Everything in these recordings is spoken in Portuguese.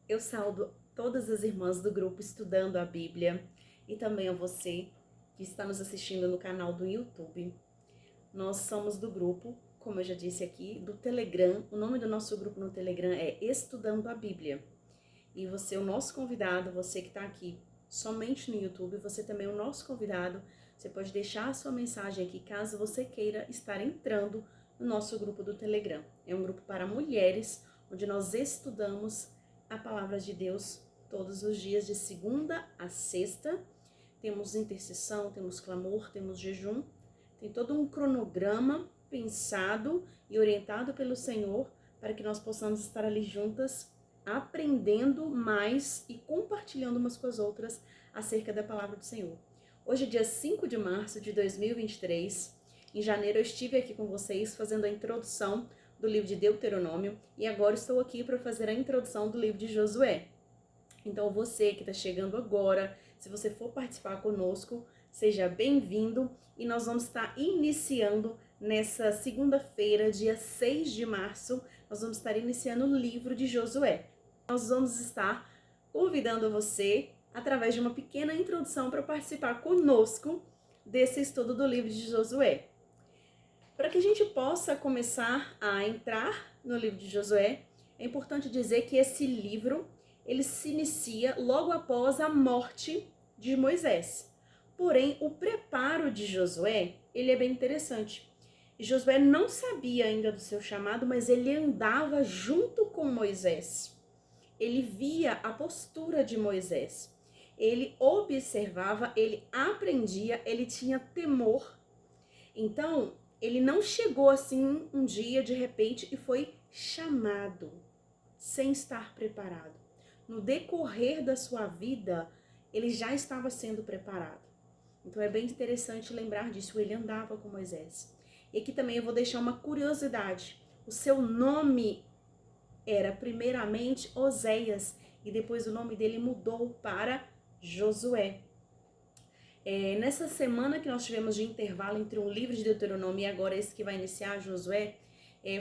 Eu saúdo todas as irmãs do grupo Estudando a Bíblia e também a você que está nos assistindo no canal do YouTube. Nós somos do grupo, como eu já disse aqui, do Telegram. O nome do nosso grupo no Telegram é Estudando a Bíblia. E você é o nosso convidado, você que está aqui somente no YouTube, você também é o nosso convidado. Você pode deixar a sua mensagem aqui caso você queira estar entrando no nosso grupo do Telegram. É um grupo para mulheres, onde nós estudamos a palavra de Deus todos os dias, de segunda a sexta. Temos intercessão, temos clamor, temos jejum. Tem todo um cronograma pensado e orientado pelo Senhor para que nós possamos estar ali juntas, aprendendo mais e compartilhando umas com as outras acerca da palavra do Senhor. Hoje é dia 5 de março de 2023. Em janeiro eu estive aqui com vocês fazendo a introdução do livro de Deuteronômio e agora estou aqui para fazer a introdução do livro de Josué. Então você que está chegando agora, se você for participar conosco, seja bem-vindo e nós vamos estar iniciando nessa segunda-feira, dia 6 de março, nós vamos estar iniciando o livro de Josué. Nós vamos estar convidando você através de uma pequena introdução para participar conosco desse estudo do livro de Josué. Para que a gente possa começar a entrar no livro de Josué, é importante dizer que esse livro ele se inicia logo após a morte de Moisés. Porém, o preparo de Josué, ele é bem interessante. Josué não sabia ainda do seu chamado, mas ele andava junto com Moisés. Ele via a postura de Moisés. Ele observava, ele aprendia, ele tinha temor. Então, ele não chegou assim um dia de repente e foi chamado sem estar preparado. No decorrer da sua vida, ele já estava sendo preparado. Então é bem interessante lembrar disso, ele andava com Moisés. E aqui também eu vou deixar uma curiosidade. O seu nome era primeiramente Oséias e depois o nome dele mudou para Josué. Nessa semana que nós tivemos de intervalo entre um livro de Deuteronômio e agora esse que vai iniciar, Josué,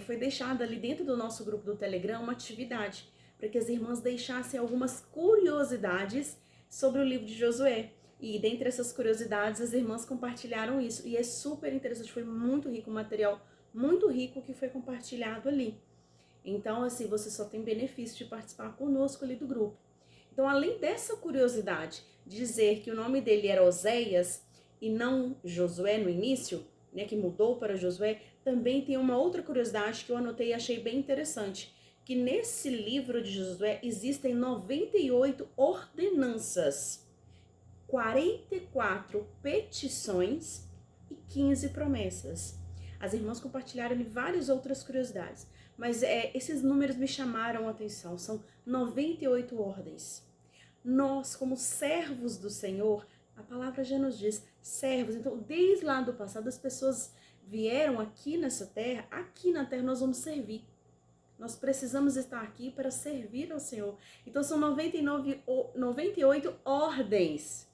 foi deixada ali dentro do nosso grupo do Telegram uma atividade para que as irmãs deixassem algumas curiosidades sobre o livro de Josué. E dentre essas curiosidades, as irmãs compartilharam isso. E é super interessante, foi muito rico, um material muito rico que foi compartilhado ali. Então, assim, você só tem benefício de participar conosco ali do grupo. Então, além dessa curiosidade de dizer que o nome dele era Oséias e não Josué no início, né, que mudou para Josué, também tem uma outra curiosidade que eu anotei e achei bem interessante, que nesse livro de Josué existem 98 ordenanças, 44 petições e 15 promessas. As irmãs compartilharam várias outras curiosidades, mas esses números me chamaram a atenção, são 98 ordens. Nós, como servos do Senhor, a palavra já nos diz, servos. Então, desde lá do passado, as pessoas vieram aqui nessa terra, aqui na terra nós vamos servir. Nós precisamos estar aqui para servir ao Senhor. Então, são 98 ordens,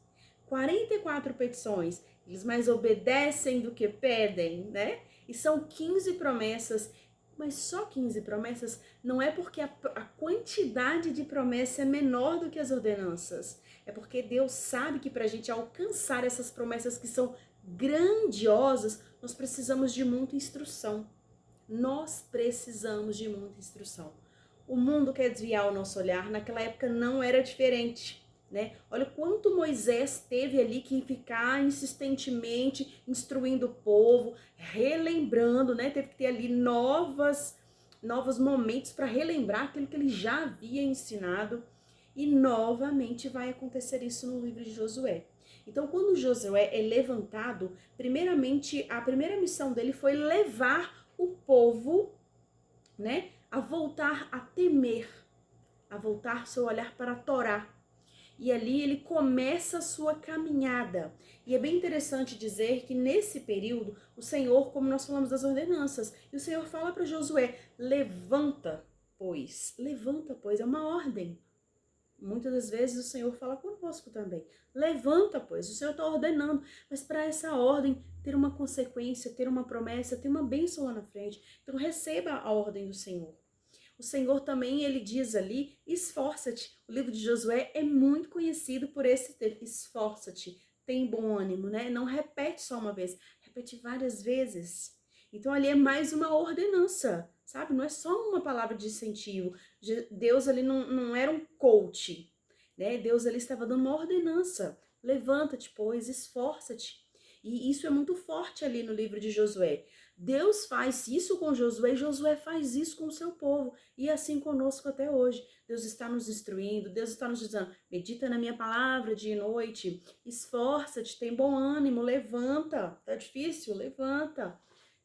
44 petições. Eles mais obedecem do que pedem, né? E são 15 promessas. Mas só 15 promessas não é porque a quantidade de promessa é menor do que as ordenanças. É porque Deus sabe que para a gente alcançar essas promessas que são grandiosas, nós precisamos de muita instrução. Nós precisamos de muita instrução. O mundo quer desviar o nosso olhar, naquela época não era diferente, né? Olha quanto Moisés teve ali que ficar insistentemente instruindo o povo, relembrando, né? Teve que ter ali novos momentos para relembrar aquilo que ele já havia ensinado. E novamente vai acontecer isso no livro de Josué. Então, quando Josué é levantado, primeiramente, a primeira missão dele foi levar o povo, né, a voltar a temer, a voltar seu olhar para a Torá. E ali ele começa a sua caminhada. E é bem interessante dizer que nesse período, o Senhor, como nós falamos das ordenanças, e o Senhor fala para Josué, levanta, pois, é uma ordem. Muitas das vezes o Senhor fala conosco também. Levanta, pois, o Senhor está ordenando. Mas para essa ordem ter uma consequência, ter uma promessa, ter uma bênção lá na frente. Então receba a ordem do Senhor. o Senhor também, ele diz ali, esforça-te. O livro de Josué é muito conhecido por esse termo, esforça-te, tem bom ânimo, né? Não repete só uma vez, repete várias vezes. Então ali é mais uma ordenança, sabe? Não é só uma palavra de incentivo. Deus ali não era um coach, né? Deus ali estava dando uma ordenança. Levanta-te, pois, esforça-te. E isso é muito forte ali no livro de Josué. Deus faz isso com Josué e Josué faz isso com o seu povo. E assim conosco até hoje. Deus está nos instruindo, Deus está nos dizendo, medita na minha palavra dia e noite, esforça-te, tem bom ânimo, levanta. Tá difícil? Levanta.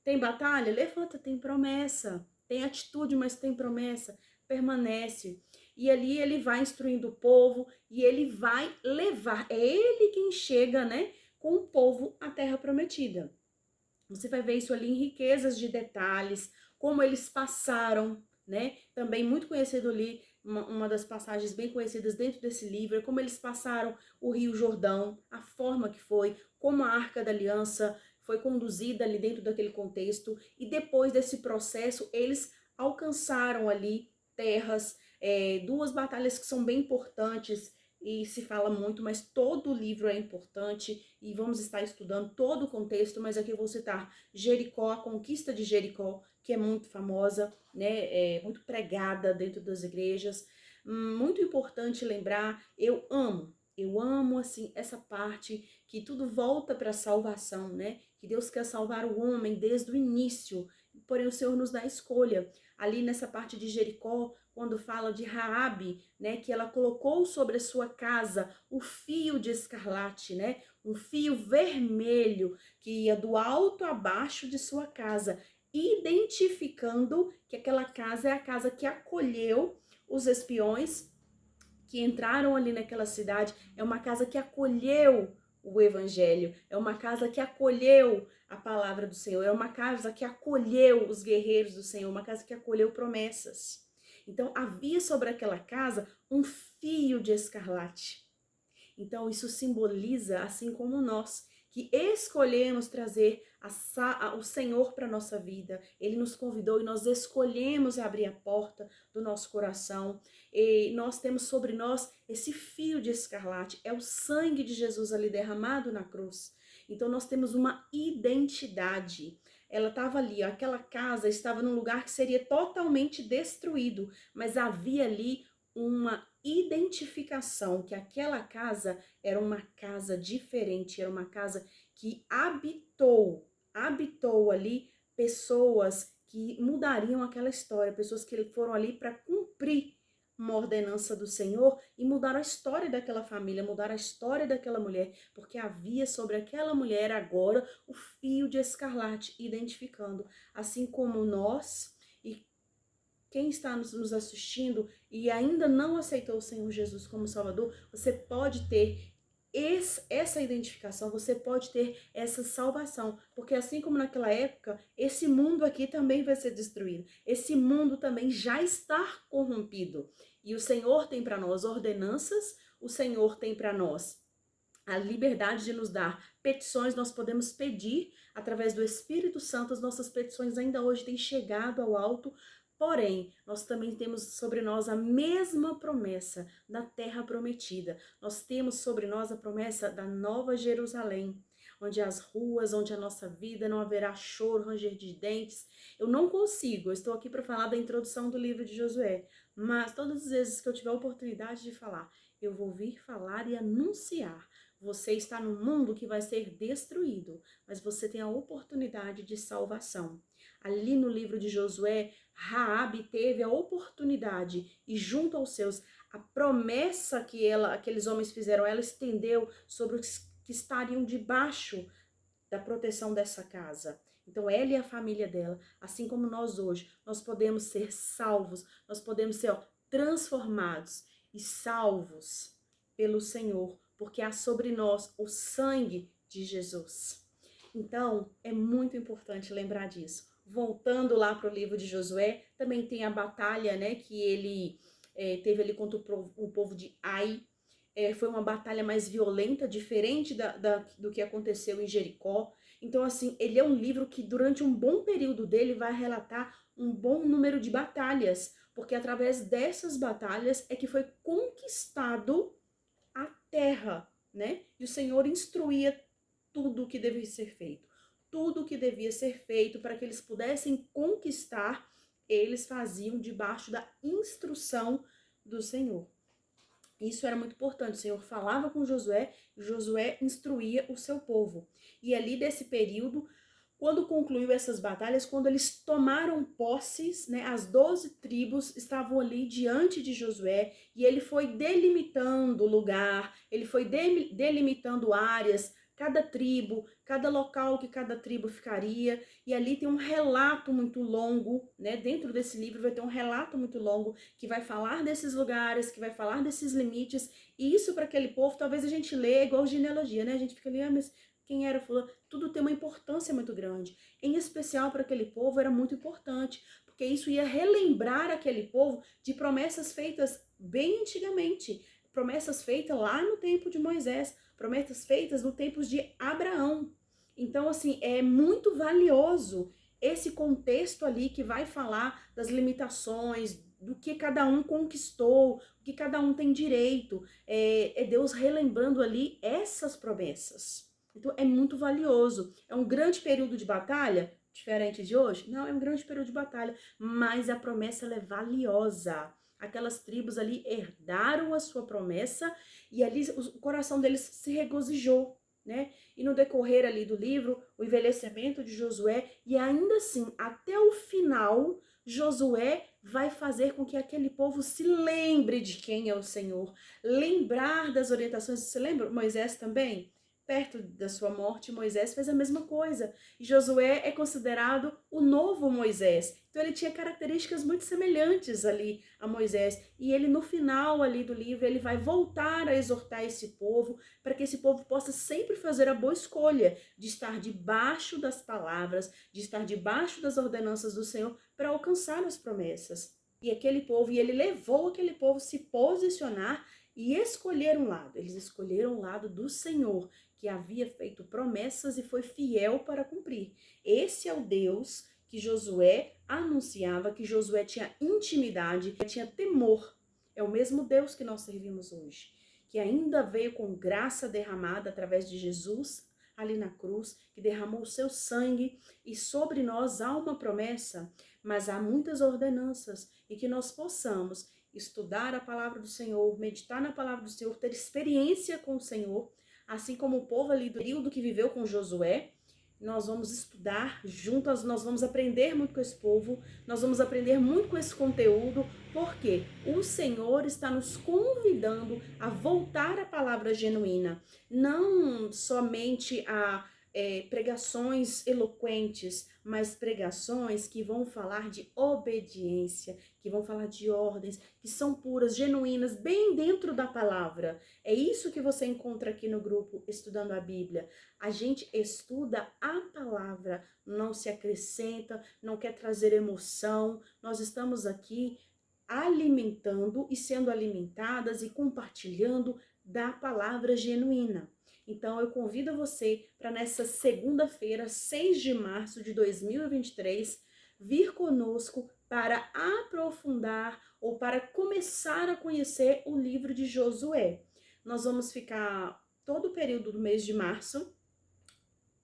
Tem batalha? Levanta, tem promessa. Tem atitude, mas tem promessa. Permanece. E ali ele vai instruindo o povo e ele vai levar. É ele quem chega, né, com o povo à terra prometida. Você vai ver isso ali em riquezas de detalhes, como eles passaram, né? Também muito conhecido ali, uma das passagens bem conhecidas dentro desse livro, é como eles passaram o Rio Jordão, a forma que foi, como a Arca da Aliança foi conduzida ali dentro daquele contexto, e depois desse processo, eles alcançaram ali terras, duas batalhas que são bem importantes, e se fala muito, mas todo o livro é importante e vamos estar estudando todo o contexto, mas aqui eu vou citar Jericó, a conquista de Jericó, que é muito famosa, né, muito pregada dentro das igrejas. Muito importante lembrar, eu amo assim essa parte que tudo volta para a salvação, né? Que Deus quer salvar o homem desde o início, porém o Senhor nos dá a escolha. Ali nessa parte de Jericó, quando fala de Raabe, né, que ela colocou sobre a sua casa o fio de escarlate, né, um fio vermelho que ia do alto a baixo de sua casa, identificando que aquela casa é a casa que acolheu os espiões que entraram ali naquela cidade, é uma casa que acolheu o evangelho, é uma casa que acolheu a palavra do Senhor, é uma casa que acolheu os guerreiros do Senhor, uma casa que acolheu promessas. Então havia sobre aquela casa um fio de escarlate. Então isso simboliza, assim como nós, que escolhemos trazer o Senhor para a nossa vida. Ele nos convidou e nós escolhemos abrir a porta do nosso coração. E nós temos sobre nós esse fio de escarlate, é o sangue de Jesus ali derramado na cruz. Então nós temos uma identidade. Ela estava ali, ó, aquela casa estava num lugar que seria totalmente destruído, mas havia ali uma identificação que aquela casa era uma casa diferente, era uma casa que habitou ali pessoas que mudariam aquela história, pessoas que foram ali para cumprir uma ordenança do Senhor e mudaram a história daquela família, mudaram a história daquela mulher, porque havia sobre aquela mulher agora o fio de escarlate identificando, assim como nós e quem está nos assistindo e ainda não aceitou o Senhor Jesus como Salvador, você pode ter essa identificação, você pode ter essa salvação, porque assim como naquela época, esse mundo aqui também vai ser destruído, esse mundo também já está corrompido, e o Senhor tem para nós ordenanças, o Senhor tem para nós a liberdade de nos dar petições, nós podemos pedir através do Espírito Santo, as nossas petições ainda hoje têm chegado ao alto. Porém, nós também temos sobre nós a mesma promessa da terra prometida. Nós temos sobre nós a promessa da Nova Jerusalém, onde as ruas, onde a nossa vida não haverá choro, ranger de dentes. Eu não consigo, eu estou aqui para falar da introdução do livro de Josué, mas todas as vezes que eu tiver a oportunidade de falar, eu vou vir falar e anunciar. Você está num mundo que vai ser destruído, mas você tem a oportunidade de salvação. Ali no livro de Josué, Raabe teve a oportunidade e junto aos seus, a promessa que aqueles homens fizeram, ela estendeu sobre os que estariam debaixo da proteção dessa casa. Então ela e a família dela, assim como nós hoje, nós podemos ser salvos, nós podemos ser transformados e salvos pelo Senhor, porque há sobre nós o sangue de Jesus. Então, é muito importante lembrar disso. Voltando lá para o livro de Josué, também tem a batalha, né, que ele teve ali contra o povo de Ai. Foi uma batalha mais violenta, diferente do que aconteceu em Jericó. Então, assim, ele é um livro que durante um bom período dele vai relatar um bom número de batalhas, porque através dessas batalhas é que foi conquistado a terra, né? E o Senhor instruía tudo o que devia ser feito. Tudo o que devia ser feito para que eles pudessem conquistar, eles faziam debaixo da instrução do Senhor. Isso era muito importante. O Senhor falava com Josué e Josué instruía o seu povo. E ali desse período, quando concluiu essas batalhas, quando eles tomaram posses, né, as 12 tribos estavam ali diante de Josué e ele foi delimitando lugar, ele foi delimitando áreas, cada tribo, cada local que cada tribo ficaria, e ali tem um relato muito longo, né? Dentro desse livro vai ter um relato muito longo que vai falar desses lugares, que vai falar desses limites, e isso para aquele povo, talvez a gente lê igual genealogia, né? A gente fica ali, mas quem era fulano? Tudo tem uma importância muito grande. Em especial para aquele povo era muito importante, porque isso ia relembrar aquele povo de promessas feitas bem antigamente, promessas feitas lá no tempo de Moisés, promessas feitas no tempo de Abraão. Então, assim, é muito valioso esse contexto ali que vai falar das limitações, do que cada um conquistou, o que cada um tem direito. É Deus relembrando ali essas promessas. Então, é muito valioso. É um grande período de batalha, diferente de hoje? Não, é um grande período de batalha, mas a promessa ela é valiosa. Aquelas tribos ali herdaram a sua promessa e ali o coração deles se regozijou, né? E no decorrer ali do livro, o envelhecimento de Josué, e ainda assim, até o final, Josué vai fazer com que aquele povo se lembre de quem é o Senhor, lembrar das orientações. Você lembra Moisés também? Perto da sua morte, Moisés fez a mesma coisa. E Josué é considerado o novo Moisés. Então ele tinha características muito semelhantes ali a Moisés. E ele no final ali do livro, ele vai voltar a exortar esse povo para que esse povo possa sempre fazer a boa escolha de estar debaixo das palavras, de estar debaixo das ordenanças do Senhor para alcançar as promessas. E aquele povo, e ele levou aquele povo a se posicionar e escolher um lado. Eles escolheram o lado do Senhor, que havia feito promessas e foi fiel para cumprir. Esse é o Deus que Josué anunciava, que Josué tinha intimidade, tinha temor. É o mesmo Deus que nós servimos hoje, que ainda veio com graça derramada através de Jesus ali na cruz, que derramou o seu sangue, e sobre nós há uma promessa, mas há muitas ordenanças, e que nós possamos estudar a palavra do Senhor, meditar na palavra do Senhor, ter experiência com o Senhor, assim como o povo ali do período que viveu com Josué. Nós vamos estudar juntas, nós vamos aprender muito com esse povo, nós vamos aprender muito com esse conteúdo, porque o Senhor está nos convidando a voltar à palavra genuína, não somente a pregações eloquentes, mas pregações que vão falar de obediência, que vão falar de ordens, que são puras, genuínas, bem dentro da palavra. É isso que você encontra aqui no grupo Estudando a Bíblia. A gente estuda a palavra, não se acrescenta, não quer trazer emoção. Nós estamos aqui alimentando e sendo alimentadas e compartilhando da palavra genuína. Então, eu convido você para nessa segunda-feira, 6 de março de 2023, vir conosco para aprofundar ou para começar a conhecer o livro de Josué. Nós vamos ficar todo o período do mês de março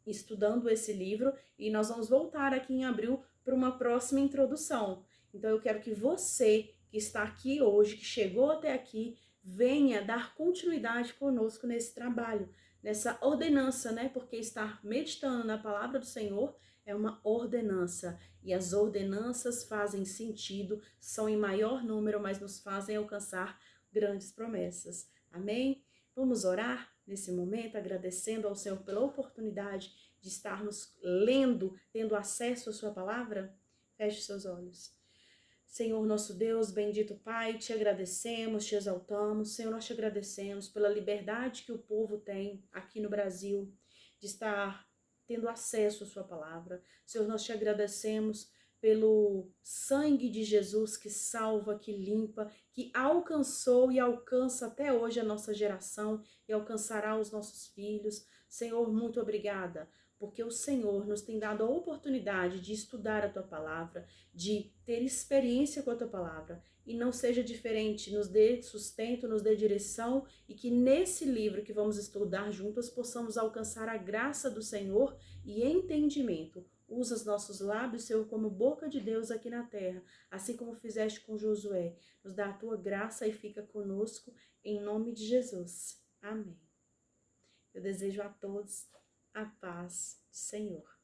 estudando esse livro e nós vamos voltar aqui em abril para uma próxima introdução. Então, eu quero que você que está aqui hoje, que chegou até aqui, venha dar continuidade conosco nesse trabalho, nessa ordenança, né? Porque estar meditando na palavra do Senhor é uma ordenança. E as ordenanças fazem sentido, são em maior número, mas nos fazem alcançar grandes promessas. Amém? Vamos orar nesse momento, agradecendo ao Senhor pela oportunidade de estarmos lendo, tendo acesso à sua palavra? Feche seus olhos. Senhor nosso Deus, bendito Pai, te agradecemos, te exaltamos. Senhor, nós te agradecemos pela liberdade que o povo tem aqui no Brasil de estar tendo acesso à sua palavra. Senhor, nós te agradecemos pelo sangue de Jesus que salva, que limpa, que alcançou e alcança até hoje a nossa geração e alcançará os nossos filhos. Senhor, muito obrigada porque o Senhor nos tem dado a oportunidade de estudar a tua palavra, de ter experiência com a tua palavra, e não seja diferente, nos dê sustento, nos dê direção, e que nesse livro que vamos estudar juntos possamos alcançar a graça do Senhor e entendimento. Usa os nossos lábios, Senhor, como boca de Deus aqui na terra, assim como fizeste com Josué. Nos dá a tua graça e fica conosco, em nome de Jesus. Amém. Eu desejo a todos a paz do Senhor.